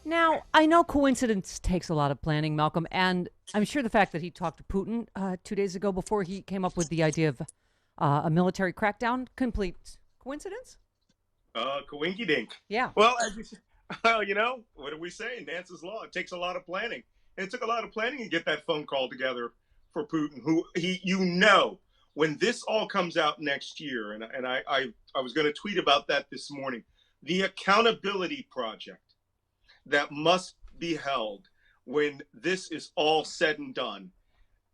Now, I know coincidence takes a lot of planning, Malcolm, and I'm sure the fact that he talked to Putin 2 days ago before he came up with the idea of a military crackdown, complete coincidence? Coinky dink. Yeah. Well, well, what do we say? Nance's law. It takes a lot of planning. And it took a lot of planning to get that phone call together for Putin, who when this all comes out next year, and I was going to tweet about that this morning, the accountability project that must be held when this is all said and done,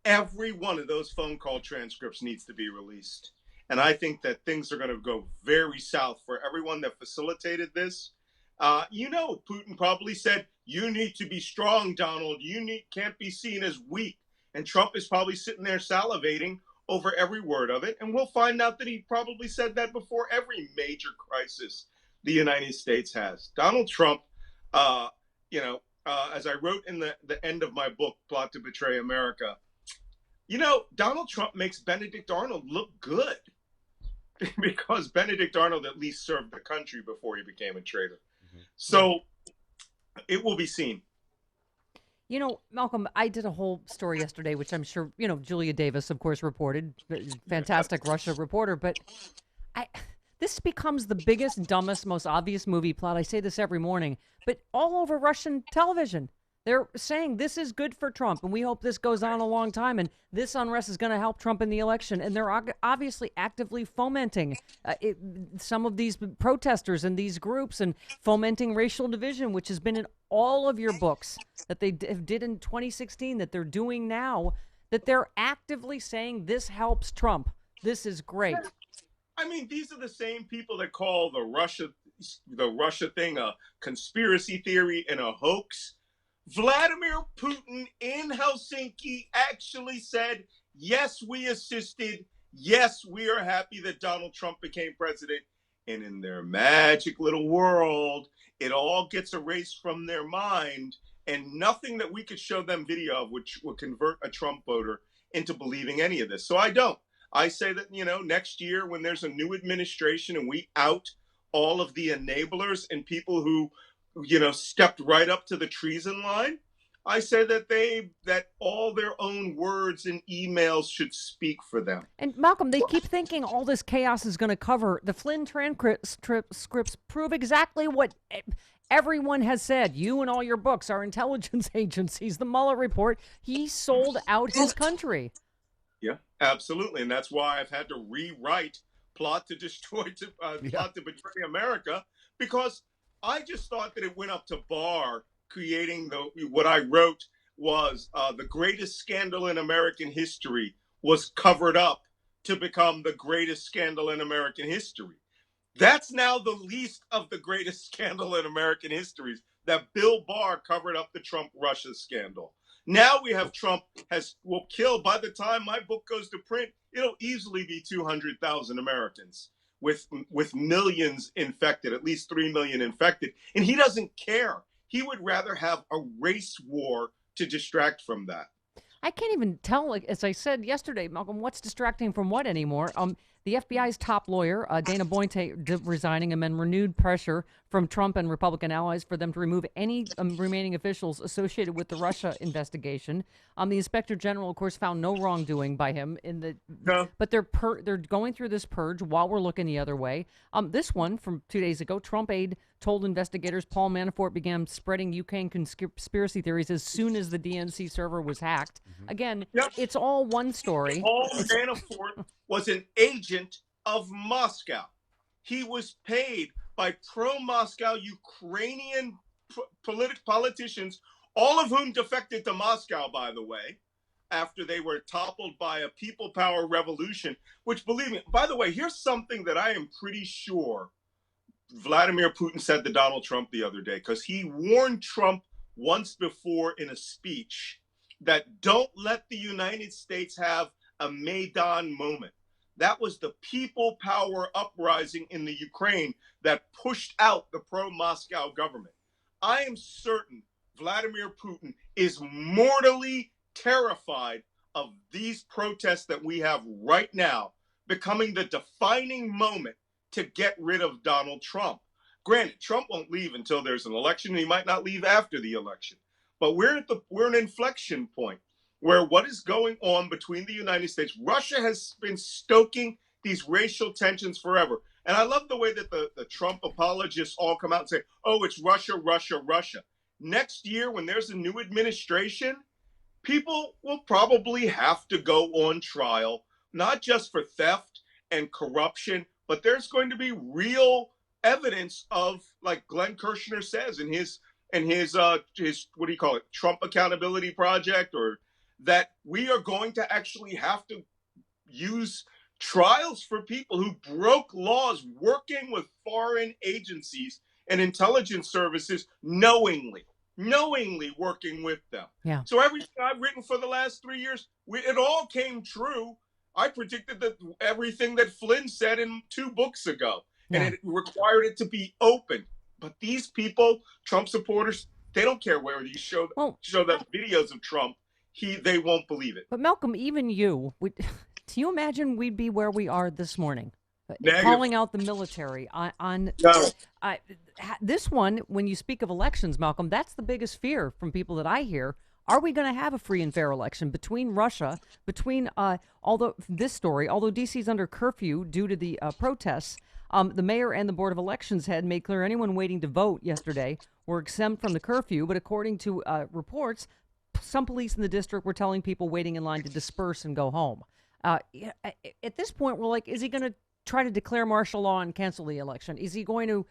every one of those phone call transcripts needs to be released. And I think that things are going to go very south for everyone that facilitated this. Putin probably said, "You need to be strong, Donald. Can't be seen as weak." And Trump is probably sitting there salivating over every word of it. And we'll find out that he probably said that before every major crisis the United States has. Donald Trump, uh, as I wrote in the end of my book, Plot to Betray America, Donald Trump makes Benedict Arnold look good because Benedict Arnold at least served the country before he became a traitor. Yeah. So it will be seen. Malcolm, I did a whole story yesterday, which I'm sure, Julia Davis, of course, reported. Fantastic Russia reporter. But I, this becomes the biggest, dumbest, most obvious movie plot. I say this every morning, but all over Russian television. They're saying this is good for Trump, and we hope this goes on a long time, and this unrest is going to help Trump in the election. And they're obviously actively fomenting some of these protesters and these groups and fomenting racial division, which has been in all of your books that they did in 2016, that they're doing now, that they're actively saying this helps Trump. This is great. I mean, these are the same people that call the Russia thing a conspiracy theory and a hoax. Vladimir Putin in Helsinki actually said, "Yes, we assisted. Yes, we are happy that Donald Trump became president." And in their magic little world, it all gets erased from their mind, and nothing that we could show them video of which would convert a Trump voter into believing any of this. So I don't. I say that, next year when there's a new administration and we out all of the enablers and people who stepped right up to the treason line, I say that all their own words and emails should speak for them. And Malcolm, they keep thinking all this chaos is going to cover. The Flynn transcripts prove exactly what everyone has said. You and all your books, our intelligence agencies, the Mueller report. He sold out his country. Yeah, absolutely, and that's why I've had to rewrite "Plot to Plot to Betray America," because I just thought that it went up to Barr creating what I wrote was the greatest scandal in American history was covered up to become the greatest scandal in American history. That's now the least of the greatest scandal in American history, that Bill Barr covered up the Trump Russia scandal. Now we have Trump will kill, by the time my book goes to print, it'll easily be 200,000 Americans with millions infected, at least 3 million infected. And he doesn't care. He would rather have a race war to distract from that. I can't even tell, like, as I said yesterday, Malcolm, what's distracting from what anymore. The FBI's top lawyer, Dana Boynton, resigning, and then renewed pressure from Trump and Republican allies for them to remove any remaining officials associated with the Russia investigation. The inspector general, of course, found no wrongdoing by him No. but they're going through this purge while we're looking the other way. This one from 2 days ago, Trump aide told investigators Paul Manafort began spreading UK conspiracy theories as soon as the DNC server was hacked. Again, Yep. it's all one story. Paul Manafort was an agent of Moscow. He was paid by pro-Moscow Ukrainian politicians, all of whom defected to Moscow, by the way, after they were toppled by a people power revolution, which, believe me, by the way, here's something that I am pretty sure Vladimir Putin said to Donald Trump the other day, because he warned Trump once before in a speech that don't let the United States have a Maidan moment. That was the people power uprising in the Ukraine that pushed out the pro-Moscow government. I am certain Vladimir Putin is mortally terrified of these protests that we have right now becoming the defining moment to get rid of Donald Trump. Granted, Trump won't leave until there's an election, and he might not leave after the election. But we're an inflection point where what is going on between the United States, Russia has been stoking these racial tensions forever. And I love the way that the Trump apologists all come out and say, oh, it's Russia, Russia, Russia. Next year, when there's a new administration, people will probably have to go on trial, not just for theft and corruption, but there's going to be real evidence of, like Glenn Kirshner says in his what do you call it, Trump Accountability Project, or that we are going to actually have to use trials for people who broke laws working with foreign agencies and intelligence services knowingly working with them. Yeah. So everything I've written for the last 3 years, it all came true. I predicted that everything that Flynn said in 2 books ago, and it required it to be open. But these people, Trump supporters, they don't care whether you show them videos of Trump. They won't believe it. But Malcolm, even you, do you imagine we'd be where we are this morning? Negative. Calling out the military on this one. When you speak of elections, Malcolm, that's the biggest fear from people that I hear. Are we going to have a free and fair election between Russia, although D.C.'s under curfew due to the protests, the mayor and the Board of Elections had made clear anyone waiting to vote yesterday were exempt from the curfew. But according to reports, some police in the district were telling people waiting in line to disperse and go home. At this point, we're like, is he going to try to declare martial law and cancel the election? Is he going to,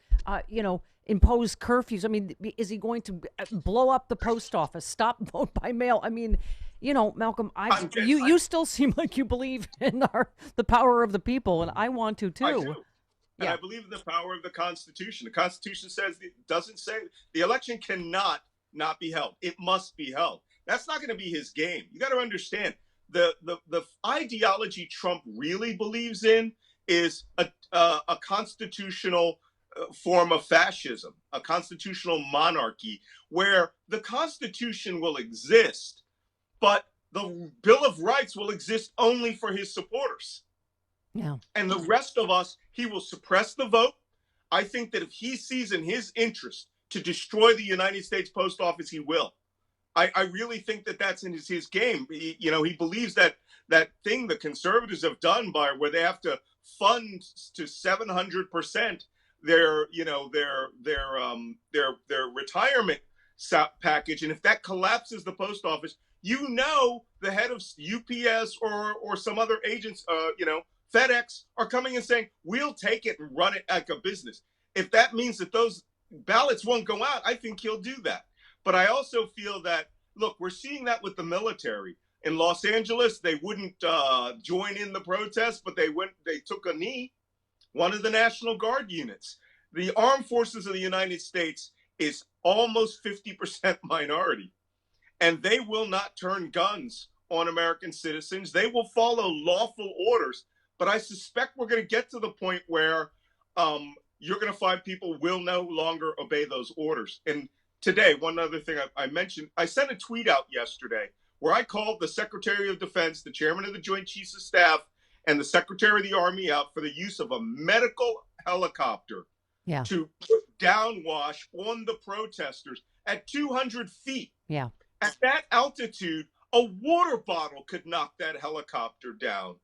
impose curfews? I mean, is he going to blow up the post office, stop vote by mail? I mean, Malcolm, you still seem like you believe in the power of the people, and I want to too. I do. And I believe in the power of the Constitution. The Constitution doesn't say the election cannot not be held. It must be held. That's not going to be his game. You got to understand the ideology Trump really believes in is a constitutional form of fascism, a constitutional monarchy, where the Constitution will exist, but the Bill of Rights will exist only for his supporters. Yeah. And the rest of us, he will suppress the vote. I think that if he sees in his interest to destroy the United States Post Office, he will. I really think that that's in his game. He believes that thing the conservatives have done where they have to fund to 700% their retirement package, and if that collapses the post office, the head of UPS or some other agents, FedEx are coming and saying, we'll take it and run it like a business. If that means that those ballots won't go out, I think he'll do that. But I also feel that, look, we're seeing that with the military. In Los Angeles, they wouldn't join in the protest, but they took a knee. One of the National Guard units. The armed forces of the United States is almost 50% minority, and they will not turn guns on American citizens. They will follow lawful orders. But I suspect we're going to get to the point where you're going to find people will no longer obey those orders. And today, one other thing I mentioned, I sent a tweet out yesterday where I called the Secretary of Defense, the Chairman of the Joint Chiefs of Staff, and the Secretary of the Army out for the use of a medical helicopter to put downwash on the protesters at 200 feet. Yeah. At that altitude, a water bottle could knock that helicopter down.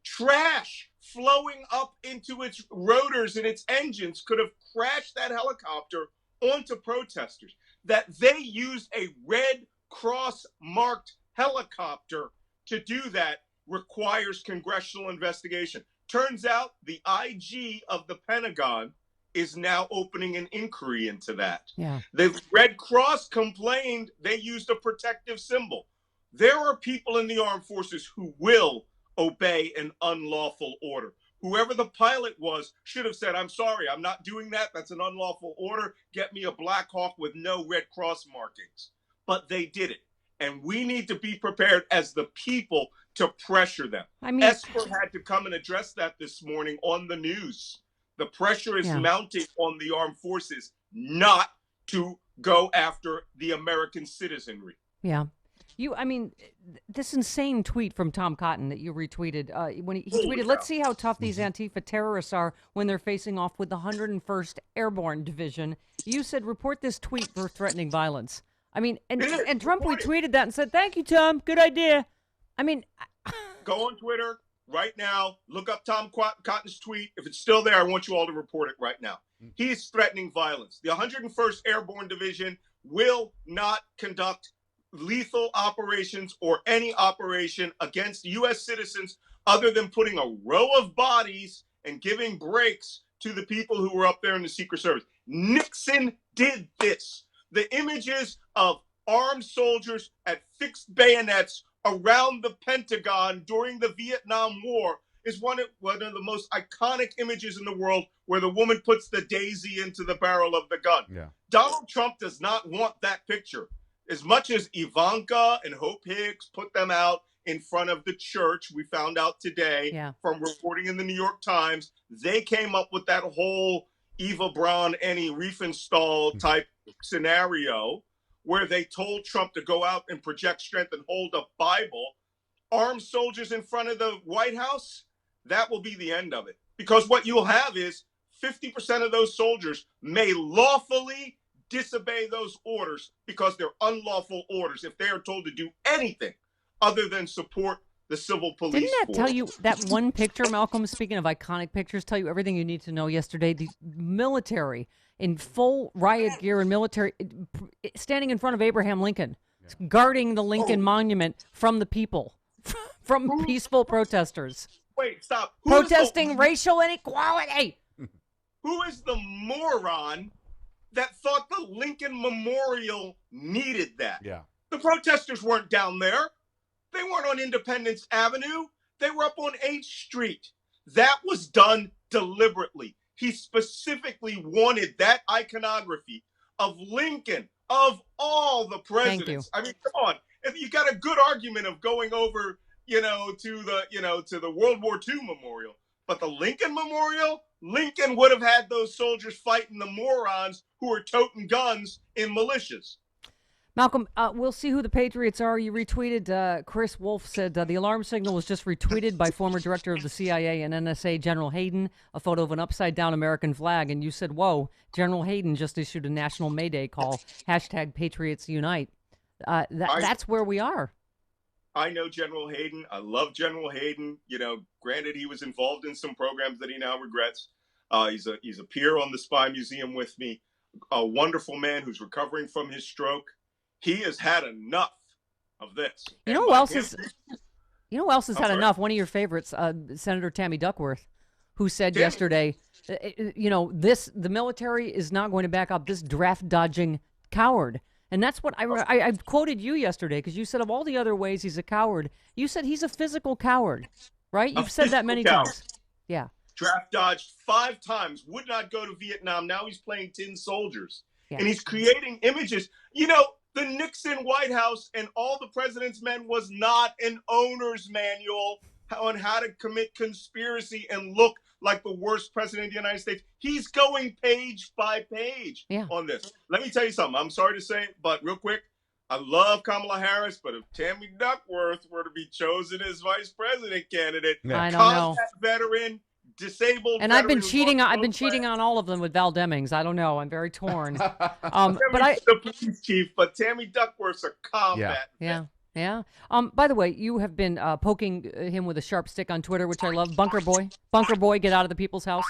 Trash flowing up into its rotors and its engines could have crashed that helicopter onto protesters. That they used a Red Cross marked helicopter to do that requires congressional investigation. Turns out the IG of the Pentagon is now opening an inquiry into that. Yeah. The Red Cross complained they used a protective symbol. There are people in the armed forces who will obey an unlawful order. Whoever the pilot was should have said, I'm sorry, I'm not doing that. That's an unlawful order. Get me a Black Hawk with no Red Cross markings. But they did it. And we need to be prepared as the people to pressure them. Esper had to come and address that this morning on the news. The pressure is mounting on the armed forces not to go after the American citizenry. Yeah. This insane tweet from Tom Cotton that you retweeted, when he tweeted, let's see how tough these Antifa terrorists are when they're facing off with the 101st Airborne Division. You said report this tweet for threatening violence. I mean, and Trump retweeted that and said, "Thank you, Tom. Good idea." I mean, go on Twitter right now. Look up Tom Cotton's tweet. If it's still there, I want you all to report it right now. He is threatening violence. The 101st Airborne Division will not conduct lethal operations or any operation against U.S. citizens other than putting a row of bodies and giving breaks to the people who were up there in the Secret Service. Nixon did this. The images of armed soldiers at fixed bayonets around the Pentagon during the Vietnam War is one of the most iconic images in the world, where the woman puts the daisy into the barrel of the gun. Yeah. Donald Trump does not want that picture. As much as Ivanka and Hope Hicks put them out in front of the church, we found out today from reporting in the New York Times, they came up with that whole Eva Braun, Annie Riefenstahl type scenario where they told Trump to go out and project strength and hold a Bible. Armed soldiers in front of the White House, that will be the end of it. Because what you'll have is 50% of those soldiers may lawfully disobey those orders because they're unlawful orders if they are told to do anything other than support the civil police Didn't that force. tell you, that one picture, Malcolm, speaking of iconic pictures, tell you everything you need to know yesterday? The military in full riot gear and military standing in front of Abraham Lincoln, guarding the Lincoln Monument from the people, from peaceful protesters. Wait, stop. Protesting racial inequality. Who is the moron that thought the Lincoln Memorial needed that? Yeah. The protesters weren't down there. They weren't on Independence Avenue. They were up on 8th Street. That was done deliberately. He specifically wanted that iconography of Lincoln, of all the presidents. I mean, come on. If you got a good argument of going over, to the World War II memorial, but the Lincoln Memorial, Lincoln would have had those soldiers fighting the morons who were toting guns in militias. Malcolm, we'll see who the Patriots are. You retweeted, Chris Wolf said the alarm signal was just retweeted by former director of the CIA and NSA, General Hayden, a photo of an upside-down American flag. And you said, whoa, General Hayden just issued a national Mayday call, #Patriots Unite. That's where we are. I know General Hayden. I love General Hayden. Granted, he was involved in some programs that he now regrets. He's a peer on the Spy Museum with me. A wonderful man who's recovering from his stroke. He has had enough of this. You know who else has had enough? One of your favorites, Senator Tammy Duckworth, who said yesterday, the military is not going to back up this draft-dodging coward. And that's what I quoted you yesterday, because you said of all the other ways he's a coward, you said he's a physical coward, right? You've said that many times. Yeah. Draft dodged 5 times, would not go to Vietnam. Now he's playing tin soldiers. Yeah. And he's creating images. The Nixon White House and all the president's men was not an owner's manual on how to commit conspiracy and look like the worst president of the United States. He's going page by page on this. Let me tell you something. I'm sorry to say it, but real quick, I love Kamala Harris, but if Tammy Duckworth were to be chosen as vice president candidate, I don't know. Veteran, disabled, and I've been cheating on all of them with Val Demings. I don't know. I'm very torn. The police chief, but Tammy Duckworth's a combat. Yeah. By the way, you have been poking him with a sharp stick on Twitter, which I love. Bunker Boy, get out of the people's house.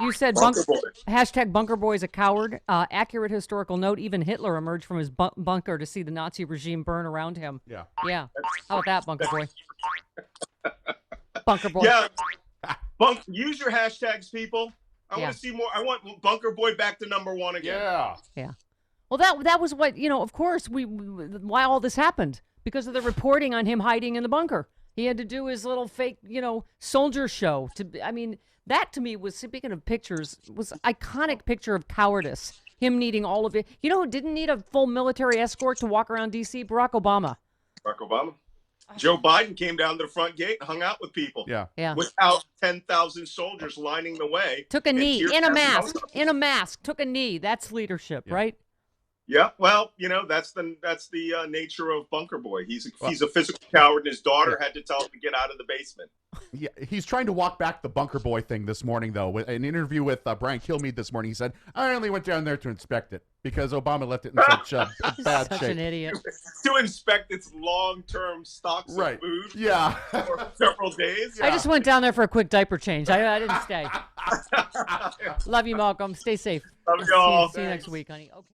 You said Bunker Boy is a coward. Accurate historical note. Even Hitler emerged from his bunker to see the Nazi regime burn around him. Yeah. How about that, Bunker Boy? Bunker Boy. Yeah. Use your hashtags, people. I want to see more. I want Bunker Boy back to #1 again. Yeah. Well, that was what, of course, why all this happened. Because of the reporting on him hiding in the bunker. He had to do his little fake, soldier show. That to me was, speaking of pictures, was iconic picture of cowardice. Him needing all of it. You know who didn't need a full military escort to walk around D.C.? Barack Obama. Joe Biden came down to the front gate and hung out with people. Yeah. Without 10,000 soldiers lining the way. Took a knee in a mask. Took a knee. That's leadership, right? Yeah, well, that's the nature of Bunker Boy. He's a physical coward, and his daughter had to tell him to get out of the basement. Yeah, he's trying to walk back the Bunker Boy thing this morning, though. With an interview with Brian Kilmeade this morning, he said, "I only went down there to inspect it because Obama left it in such bad Such shape." an idiot. To inspect its long-term stocks of food. Yeah. For several days. I just went down there for a quick diaper change. I didn't stay. Love you, Malcolm. Stay safe. Love y'all. See you next week, honey. Okay.